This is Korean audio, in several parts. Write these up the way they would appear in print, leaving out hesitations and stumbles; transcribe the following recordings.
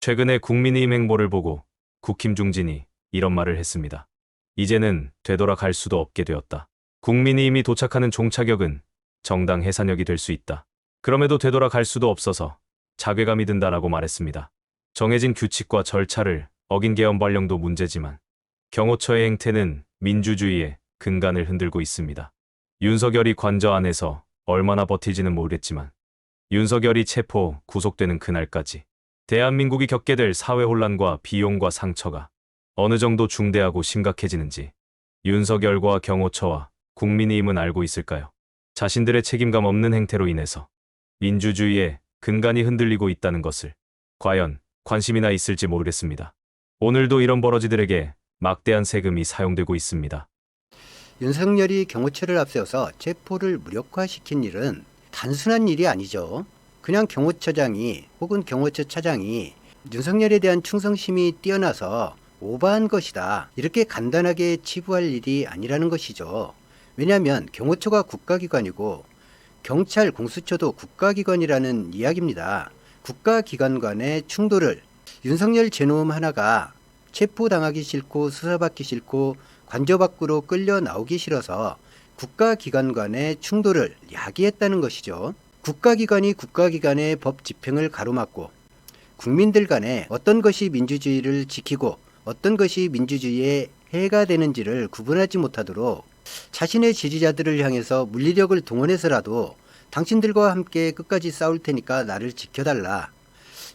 최근에 국민의힘 행보를 보고 국힘 중진이 이런 말을 했습니다. 이제는 되돌아갈 수도 없게 되었다. 국민의힘이 도착하는 종착역은 정당 해산역이 될 수 있다. 그럼에도 되돌아갈 수도 없어서 자괴감이 든다라고 말했습니다. 정해진 규칙과 절차를 어긴 개헌 발령도 문제지만 경호처의 행태는 민주주의의 근간을 흔들고 있습니다. 윤석열이 관저 안에서 얼마나 버틸지는 모르겠지만 윤석열이 체포, 구속되는 그날까지 대한민국이 겪게 될 사회 혼란과 비용과 상처가 어느 정도 중대하고 심각해지는지 윤석열과 경호처와 국민의힘은 알고 있을까요? 자신들의 책임감 없는 행태로 인해서 민주주의의 근간이 흔들리고 있다는 것을 과연 관심이나 있을지 모르겠습니다. 오늘도 이런 버러지들에게 막대한 세금이 사용되고 있습니다. 윤석열이 경호처를 앞세워서 체포를 무력화시킨 일은 단순한 일이 아니죠. 그냥 경호처장이 혹은 경호처 차장이 윤석열에 대한 충성심이 뛰어나서 오버한 것이다, 이렇게 간단하게 치부할 일이 아니라는 것이죠. 왜냐하면 경호처가 국가기관이고 경찰, 공수처도 국가기관이라는 이야기입니다. 국가기관 간의 충돌을 윤석열 제놈 하나가 체포당하기 싫고 수사받기 싫고 관저 밖으로 끌려 나오기 싫어서 국가기관 간의 충돌을 야기했다는 것이죠. 국가기관이 국가기관의 법 집행을 가로막고 국민들 간에 어떤 것이 민주주의를 지키고 어떤 것이 민주주의에 해가 되는지를 구분하지 못하도록 자신의 지지자들을 향해서 물리력을 동원해서라도 당신들과 함께 끝까지 싸울 테니까 나를 지켜달라,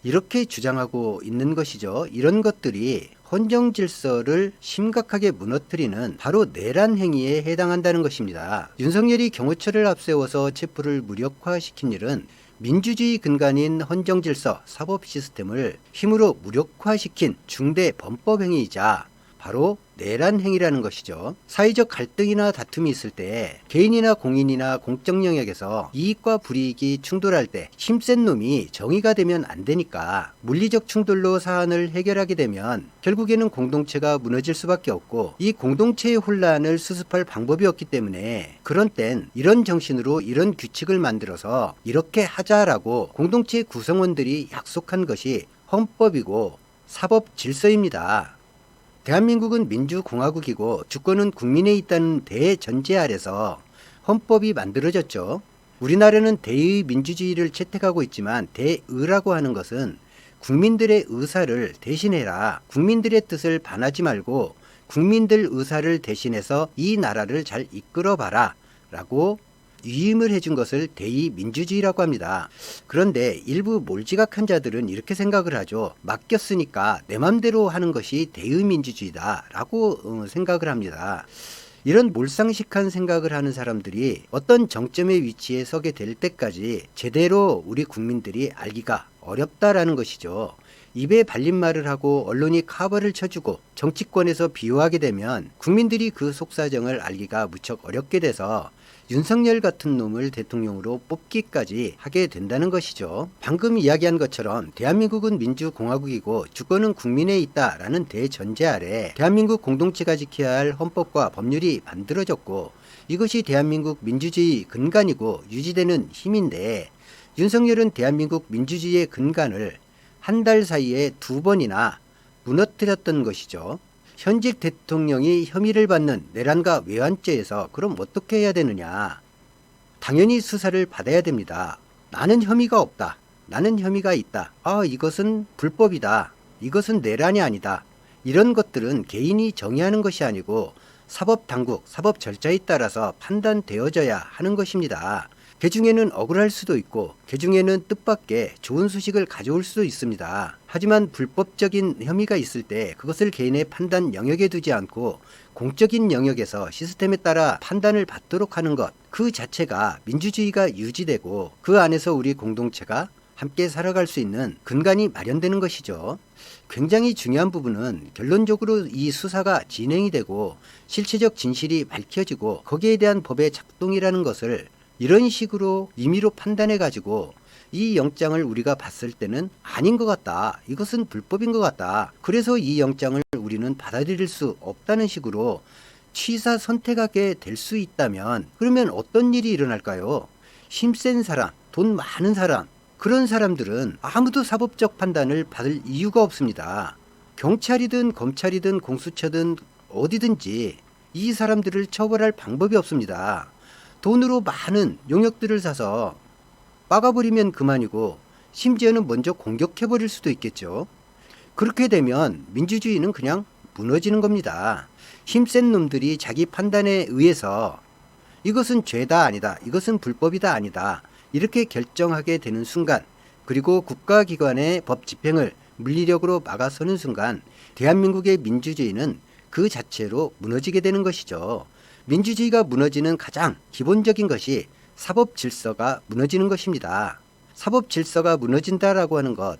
이렇게 주장하고 있는 것이죠. 이런 것들이 헌정 질서를 심각하게 무너뜨리는 바로 내란 행위에 해당한다는 것입니다. 윤석열이 경호처를 앞세워서 체포를 무력화시킨 일은 민주주의 근간인 헌정 질서, 사법 시스템을 힘으로 무력화시킨 중대 범법 행위이자 바로 내란 행위라는 것이죠. 사회적 갈등이나 다툼이 있을 때 개인이나 공인이나 공적 영역에서 이익과 불이익이 충돌할 때 힘센 놈이 정의가 되면 안 되니까 물리적 충돌로 사안을 해결하게 되면 결국에는 공동체가 무너질 수밖에 없고 이 공동체의 혼란을 수습할 방법이 없기 때문에 그런 땐 이런 정신으로 이런 규칙을 만들어서 이렇게 하자라고 공동체 구성원들이 약속한 것이 헌법이고 사법 질서입니다. 대한민국은 민주공화국이고 주권은 국민에 있다는 대전제 아래서 헌법이 만들어졌죠. 우리나라는 대의 민주주의를 채택하고 있지만 대의라고 하는 것은 국민들의 의사를 대신해라, 국민들의 뜻을 반하지 말고 국민들 의사를 대신해서 이 나라를 잘 이끌어봐라 라고 위임을 해준 것을 대의 민주주의라고 합니다. 그런데 일부 몰지각한 자들은 이렇게 생각을 하죠. 맡겼으니까 내 맘대로 하는 것이 대의 민주주의다 라고 생각을 합니다. 이런 몰상식한 생각을 하는 사람들이 어떤 정점의 위치에 서게 될 때까지 제대로 우리 국민들이 알기가 어렵다라는 것이죠. 입에 발린 말을 하고 언론이 카바를 쳐주고 정치권에서 비호하게 되면 국민들이 그 속사정을 알기가 무척 어렵게 돼서 윤석열 같은 놈을 대통령으로 뽑기까지 하게 된다는 것이죠. 방금 이야기한 것처럼 대한민국은 민주공화국이고 주권은 국민에 있다라는 대전제 아래 대한민국 공동체가 지켜야 할 헌법과 법률이 만들어졌고 이것이 대한민국 민주주의 근간이고 유지되는 힘인데 윤석열은 대한민국 민주주의의 근간을 한 달 사이에 2번이나 무너뜨렸던 것이죠. 현직 대통령이 혐의를 받는 내란과 외환죄에서 그럼 어떻게 해야 되느냐? 당연히 수사를 받아야 됩니다. 나는 혐의가 없다. 나는 혐의가 있다. 이것은 불법이다. 이것은 내란이 아니다. 이런 것들은 개인이 정의하는 것이 아니고 사법당국, 사법 절차에 따라서 판단되어져야 하는 것입니다. 개중에는 억울할 수도 있고 개중에는 뜻밖의 좋은 소식을 가져올 수도 있습니다. 하지만 불법적인 혐의가 있을 때 그것을 개인의 판단 영역에 두지 않고 공적인 영역에서 시스템에 따라 판단을 받도록 하는 것, 그 자체가 민주주의가 유지되고 그 안에서 우리 공동체가 함께 살아갈 수 있는 근간이 마련되는 것이죠. 굉장히 중요한 부분은 결론적으로 이 수사가 진행이 되고 실체적 진실이 밝혀지고 거기에 대한 법의 작동이라는 것을 이런 식으로 임의로 판단해 가지고 이 영장을 우리가 봤을 때는 아닌 것 같다, 이것은 불법인 것 같다, 그래서 이 영장을 우리는 받아들일 수 없다는 식으로 취사 선택하게 될 수 있다면 그러면 어떤 일이 일어날까요? 힘센 사람, 돈 많은 사람, 그런 사람들은 아무도 사법적 판단을 받을 이유가 없습니다. 경찰이든 검찰이든 공수처든 어디든지 이 사람들을 처벌할 방법이 없습니다. 돈으로 많은 용역들을 사서 막아버리면 그만이고 심지어는 먼저 공격해버릴 수도 있겠죠. 그렇게 되면 민주주의는 그냥 무너지는 겁니다. 힘센 놈들이 자기 판단에 의해서 이것은 죄다 아니다, 이것은 불법이다 아니다 이렇게 결정하게 되는 순간, 그리고 국가기관의 법 집행을 물리력으로 막아서는 순간 대한민국의 민주주의는 그 자체로 무너지게 되는 것이죠. 민주주의가 무너지는 가장 기본적인 것이 사법 질서가 무너지는 것입니다. 사법 질서가 무너진다라고 하는 것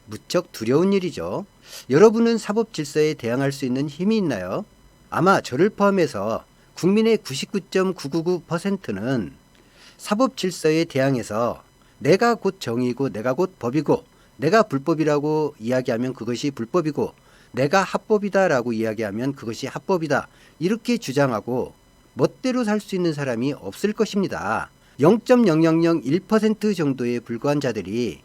무척 두려운 일이죠. 여러분은 사법 질서에 대항할 수 있는 힘이 있나요? 아마 저를 포함해서 국민의 99.999%는 사법 질서에 대항해서 내가 곧 정의이고 내가 곧 법이고 내가 불법이라고 이야기하면 그것이 불법이고 내가 합법이다라고 이야기하면 그것이 합법이다 이렇게 주장하고 멋대로 살 수 있는 사람이 없을 것입니다. 0.0001% 정도에 불과한 자들이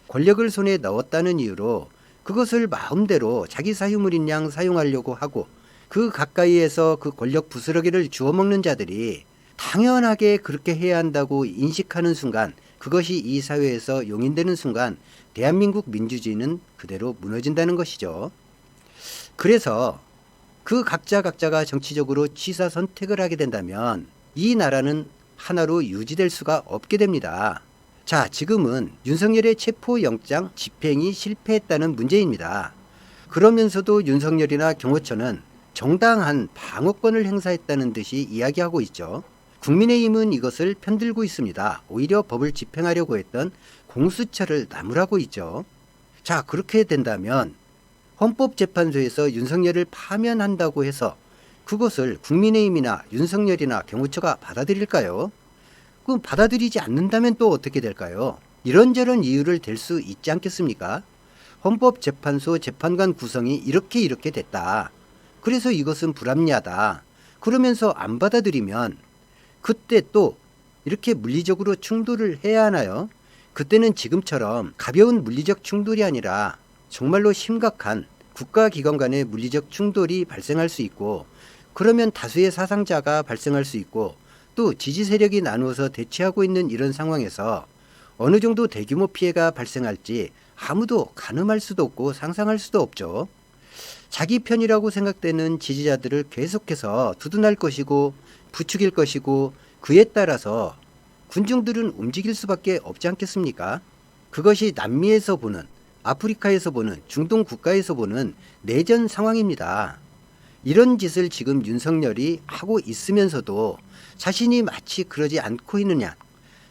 권력을 손에 넣었다는 이유로 그것을 마음대로 자기 사유물인 양 사용하려고 하고 그 가까이에서 그 권력 부스러기를 주워먹는 자들이 당연하게 그렇게 해야 한다고 인식하는 순간, 그것이 이 사회에서 용인되는 순간 대한민국 민주주의는 그대로 무너진다는 것이죠. 그래서 그 각자가 정치적으로 취사 선택을 하게 된다면 이 나라는 하나로 유지될 수가 없게 됩니다. 자, 지금은 윤석열의 체포영장 집행이 실패했다는 문제입니다. 그러면서도 윤석열이나 경호처는 정당한 방어권을 행사했다는 듯이 이야기하고 있죠. 국민의힘은 이것을 편들고 있습니다. 오히려 법을 집행하려고 했던 공수처를 나무라고 있죠. 자, 그렇게 된다면 헌법재판소에서 윤석열을 파면한다고 해서 그것을 국민의힘이나 윤석열이나 경호처가 받아들일까요? 그럼 받아들이지 않는다면 또 어떻게 될까요? 이런저런 이유를 댈 수 있지 않겠습니까? 헌법재판소 재판관 구성이 이렇게 됐다. 그래서 이것은 불합리하다. 그러면서 안 받아들이면 그때 또 이렇게 물리적으로 충돌을 해야 하나요? 그때는 지금처럼 가벼운 물리적 충돌이 아니라 정말로 심각한 국가기관 간의 물리적 충돌이 발생할 수 있고, 그러면 다수의 사상자가 발생할 수 있고, 또 지지 세력이 나누어서 대치하고 있는 이런 상황에서 어느 정도 대규모 피해가 발생할지 아무도 가늠할 수도 없고 상상할 수도 없죠. 자기 편이라고 생각되는 지지자들을 계속해서 두둔할 것이고 부추길 것이고, 그에 따라서 군중들은 움직일 수밖에 없지 않겠습니까? 그것이 남미에서 보는, 아프리카에서 보는, 중동 국가에서 보는 내전 상황입니다. 이런 짓을 지금 윤석열이 하고 있으면서도 자신이 마치 그러지 않고 있느냐,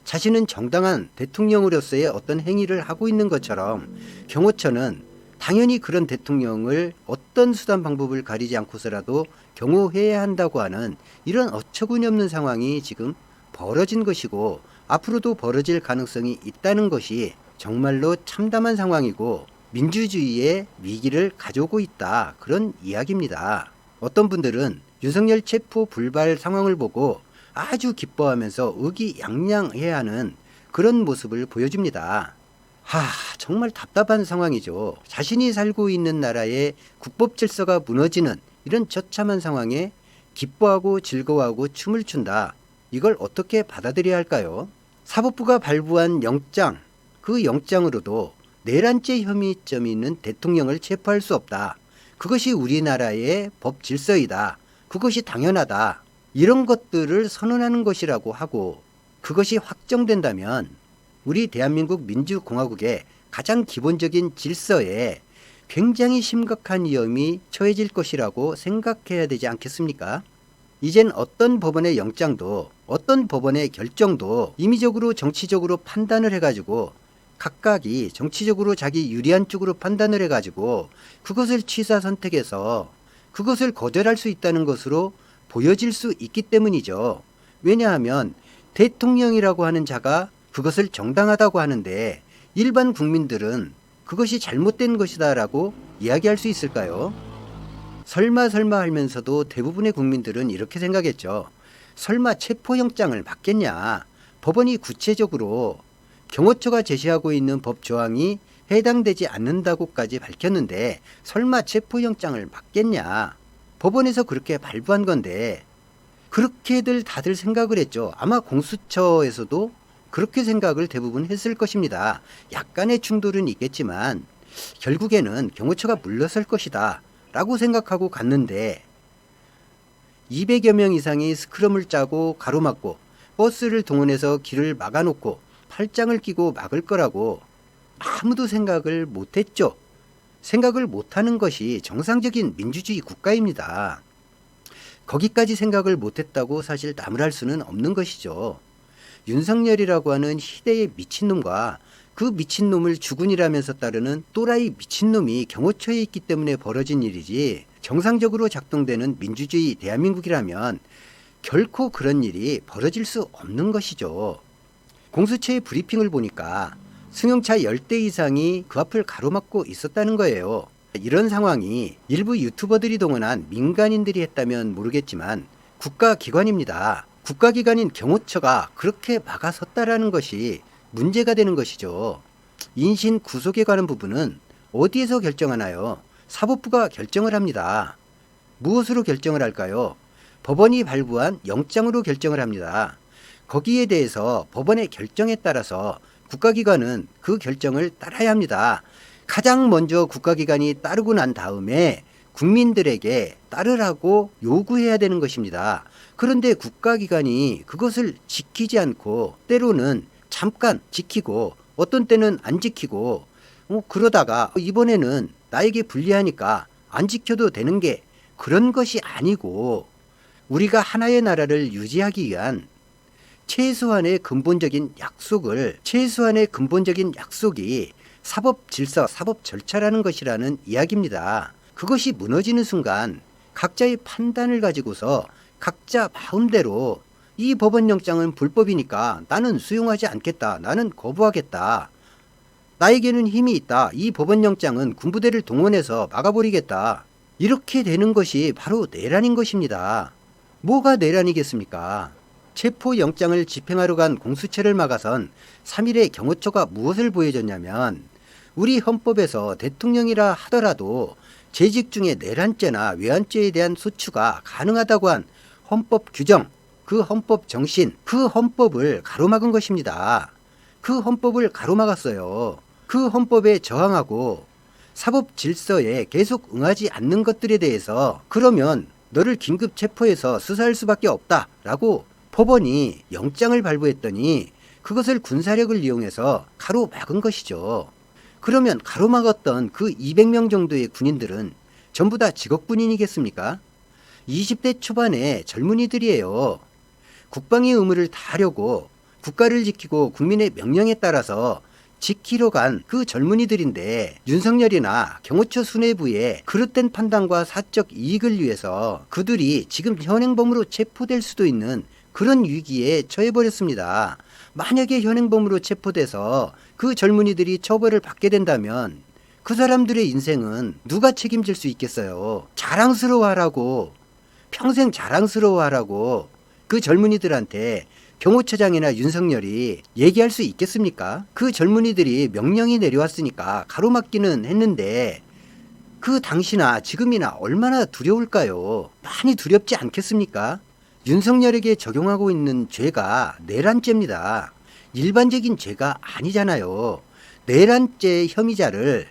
자신은 정당한 대통령으로서의 어떤 행위를 하고 있는 것처럼 경호처는 당연히 그런 대통령을 어떤 수단 방법을 가리지 않고서라도 경호해야 한다고 하는 이런 어처구니없는 상황이 지금 벌어진 것이고, 앞으로도 벌어질 가능성이 있다는 것이 정말로 참담한 상황이고 민주주의의 위기를 가져오고 있다, 그런 이야기입니다. 어떤 분들은 윤석열 체포 불발 상황을 보고 아주 기뻐하면서 의기양양해야 하는 그런 모습을 보여줍니다. 정말 답답한 상황이죠. 자신이 살고 있는 나라의 국법 질서가 무너지는 이런 처참한 상황에 기뻐하고 즐거워하고 춤을 춘다. 이걸 어떻게 받아들여야 할까요? 사법부가 발부한 영장, 그 영장으로도 내란죄 혐의점이 있는 대통령을 체포할 수 없다. 그것이 우리나라의 법 질서이다. 그것이 당연하다. 이런 것들을 선언하는 것이라고 하고, 그것이 확정된다면 우리 대한민국 민주공화국의 가장 기본적인 질서에 굉장히 심각한 위험이 처해질 것이라고 생각해야 되지 않겠습니까? 이젠 어떤 법원의 영장도 어떤 법원의 결정도 임의적으로 정치적으로 판단을 해가지고 각각이 정치적으로 자기 유리한 쪽으로 판단을 해가지고 그것을 취사 선택해서 그것을 거절할 수 있다는 것으로 보여질 수 있기 때문이죠. 왜냐하면 대통령이라고 하는 자가 그것을 정당하다고 하는데 일반 국민들은 그것이 잘못된 것이다라고 이야기할 수 있을까요? 설마 하면서도 대부분의 국민들은 이렇게 생각했죠. 설마 체포영장을 받겠냐? 법원이 구체적으로 경호처가 제시하고 있는 법 조항이 해당되지 않는다고까지 밝혔는데 설마 체포영장을 받겠냐. 법원에서 그렇게 발부한 건데 그렇게들 다들 생각을 했죠. 아마 공수처에서도 그렇게 생각을 대부분 했을 것입니다. 약간의 충돌은 있겠지만 결국에는 경호처가 물러설 것이다 라고 생각하고 갔는데 200여 명 이상이 스크럼을 짜고 가로막고 버스를 동원해서 길을 막아놓고 팔짱을 끼고 막을 거라고 아무도 생각을 못했죠. 생각을 못하는 것이 정상적인 민주주의 국가입니다. 거기까지 생각을 못했다고 사실 나무랄 수는 없는 것이죠. 윤석열이라고 하는 희대의 미친놈과 그 미친놈을 주군이라면서 따르는 또라이 미친놈이 경호처에 있기 때문에 벌어진 일이지 정상적으로 작동되는 민주주의 대한민국이라면 결코 그런 일이 벌어질 수 없는 것이죠. 공수처의 브리핑을 보니까 승용차 10대 이상이 그 앞을 가로막고 있었다는 거예요. 이런 상황이 일부 유튜버들이 동원한 민간인들이 했다면 모르겠지만 국가기관입니다. 국가기관인 경호처가 그렇게 막아섰다라는 것이 문제가 되는 것이죠. 인신 구속에 관한 부분은 어디에서 결정하나요? 사법부가 결정을 합니다. 무엇으로 결정을 할까요? 법원이 발부한 영장으로 결정을 합니다. 거기에 대해서 법원의 결정에 따라서 국가기관은 그 결정을 따라야 합니다. 가장 먼저 국가기관이 따르고 난 다음에 국민들에게 따르라고 요구해야 되는 것입니다. 그런데 국가기관이 그것을 지키지 않고 때로는 잠깐 지키고 어떤 때는 안 지키고 그러다가 이번에는 나에게 불리하니까 안 지켜도 되는 게 그런 것이 아니고 우리가 하나의 나라를 유지하기 위한 최소한의 근본적인 약속이 사법 질서, 사법 절차라는 것이라는 이야기입니다. 그것이 무너지는 순간 각자의 판단을 가지고서 각자 마음대로 이 법원영장은 불법이니까 나는 수용하지 않겠다. 나는 거부하겠다. 나에게는 힘이 있다. 이 법원영장은 군부대를 동원해서 막아버리겠다. 이렇게 되는 것이 바로 내란인 것입니다. 뭐가 내란이겠습니까? 체포영장을 집행하러 간 공수처를 막아선 3일의 경호처가 무엇을 보여줬냐면 우리 헌법에서 대통령이라 하더라도 재직 중에 내란죄나 외환죄에 대한 소추가 가능하다고 한 헌법 규정, 그 헌법 정신, 그 헌법을 가로막은 것입니다. 그 헌법을 가로막았어요. 그 헌법에 저항하고 사법 질서에 계속 응하지 않는 것들에 대해서 그러면 너를 긴급 체포해서 수사할 수밖에 없다라고 법원이 영장을 발부했더니 그것을 군사력을 이용해서 가로막은 것이죠. 그러면 가로막았던 그 200명 정도의 군인들은 전부 다 직업군인이겠습니까? 20대 초반의 젊은이들이에요. 국방의 의무를 다하려고 국가를 지키고 국민의 명령에 따라서 지키러 간 그 젊은이들인데 윤석열이나 경호처 수뇌부의 그릇된 판단과 사적 이익을 위해서 그들이 지금 현행범으로 체포될 수도 있는 그런 위기에 처해버렸습니다. 만약에 현행범으로 체포돼서 그 젊은이들이 처벌을 받게 된다면 그 사람들의 인생은 누가 책임질 수 있겠어요? 자랑스러워하라고, 평생 자랑스러워하라고 그 젊은이들한테 경호처장이나 윤석열이 얘기할 수 있겠습니까? 그 젊은이들이 명령이 내려왔으니까 가로막기는 했는데 그 당시나 지금이나 얼마나 두려울까요? 많이 두렵지 않겠습니까? 윤석열에게 적용하고 있는 죄가 내란죄입니다. 일반적인 죄가 아니잖아요. 내란죄 혐의자를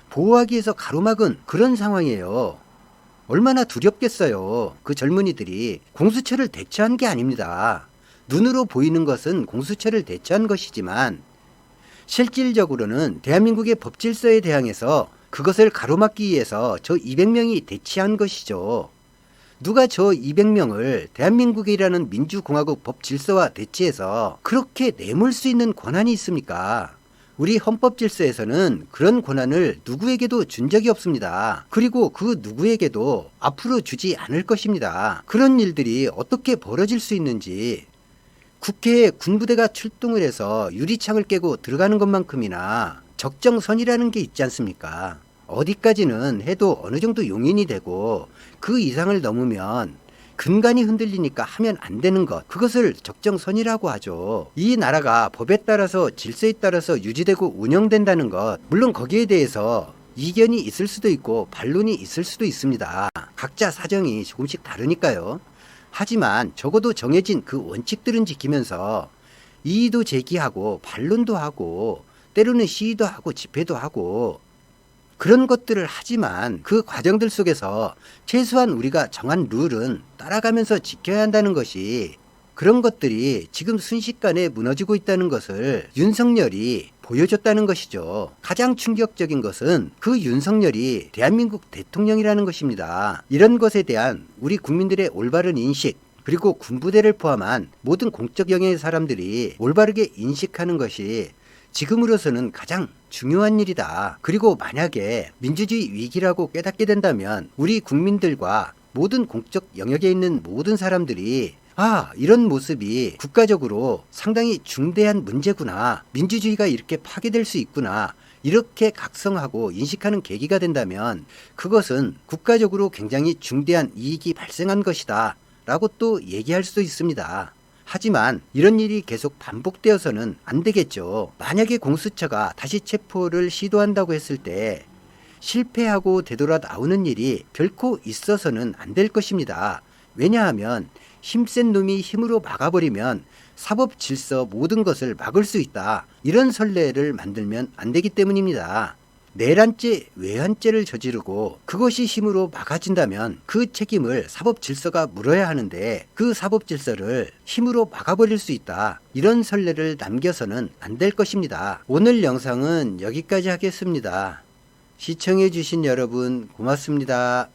보호하기 위해서 가로막은 그런 상황이에요. 얼마나 두렵겠어요. 그 젊은이들이 공수처를 대처한 게 아닙니다. 눈으로 보이는 것은 공수처를 대처한 것이지만 실질적으로는 대한민국의 법질서에 대항해서 그것을 가로막기 위해서 저 200명이 대치한 것이죠. 누가 저 200명을 대한민국이라는 민주공화국 법질서와 대치해서 그렇게 내몰 수 있는 권한이 있습니까? 우리 헌법질서에서는 그런 권한을 누구에게도 준 적이 없습니다. 그리고 그 누구에게도 앞으로 주지 않을 것입니다. 그런 일들이 어떻게 벌어질 수 있는지 국회에 군부대가 출동을 해서 유리창을 깨고 들어가는 것만큼이나 적정선이라는 게 있지 않습니까? 어디까지는 해도 어느 정도 용인이 되고 그 이상을 넘으면 근간이 흔들리니까 하면 안 되는 것, 그것을 적정선이라고 하죠. 이 나라가 법에 따라서 질서에 따라서 유지되고 운영된다는 것, 물론 거기에 대해서 이견이 있을 수도 있고 반론이 있을 수도 있습니다. 각자 사정이 조금씩 다르니까요. 하지만 적어도 정해진 그 원칙들은 지키면서 이의도 제기하고 반론도 하고 때로는 시위도 하고 집회도 하고 그런 것들을 하지만 그 과정들 속에서 최소한 우리가 정한 룰은 따라가면서 지켜야 한다는 것이, 그런 것들이 지금 순식간에 무너지고 있다는 것을 윤석열이 보여줬다는 것이죠. 가장 충격적인 것은 그 윤석열이 대한민국 대통령이라는 것입니다. 이런 것에 대한 우리 국민들의 올바른 인식, 그리고 군부대를 포함한 모든 공적 영역의 사람들이 올바르게 인식하는 것이 지금으로서는 가장 중요한 일이다. 그리고 만약에 민주주의 위기라고 깨닫게 된다면 우리 국민들과 모든 공적 영역에 있는 모든 사람들이 이런 모습이 국가적으로 상당히 중대한 문제구나. 민주주의가 이렇게 파괴될 수 있구나. 이렇게 각성하고 인식하는 계기가 된다면 그것은 국가적으로 굉장히 중대한 이익이 발생한 것이다. 라고 또 얘기할 수도 있습니다. 하지만 이런 일이 계속 반복되어서는 안 되겠죠. 만약에 공수처가 다시 체포를 시도한다고 했을 때 실패하고 되돌아 나오는 일이 결코 있어서는 안 될 것입니다. 왜냐하면 힘센 놈이 힘으로 막아버리면 사법 질서 모든 것을 막을 수 있다. 이런 선례를 만들면 안 되기 때문입니다. 내란죄, 외환죄를 저지르고 그것이 힘으로 막아진다면 그 책임을 사법 질서가 물어야 하는데 그 사법 질서를 힘으로 막아버릴 수 있다. 이런 선례를 남겨서는 안 될 것입니다. 오늘 영상은 여기까지 하겠습니다. 시청해주신 여러분 고맙습니다.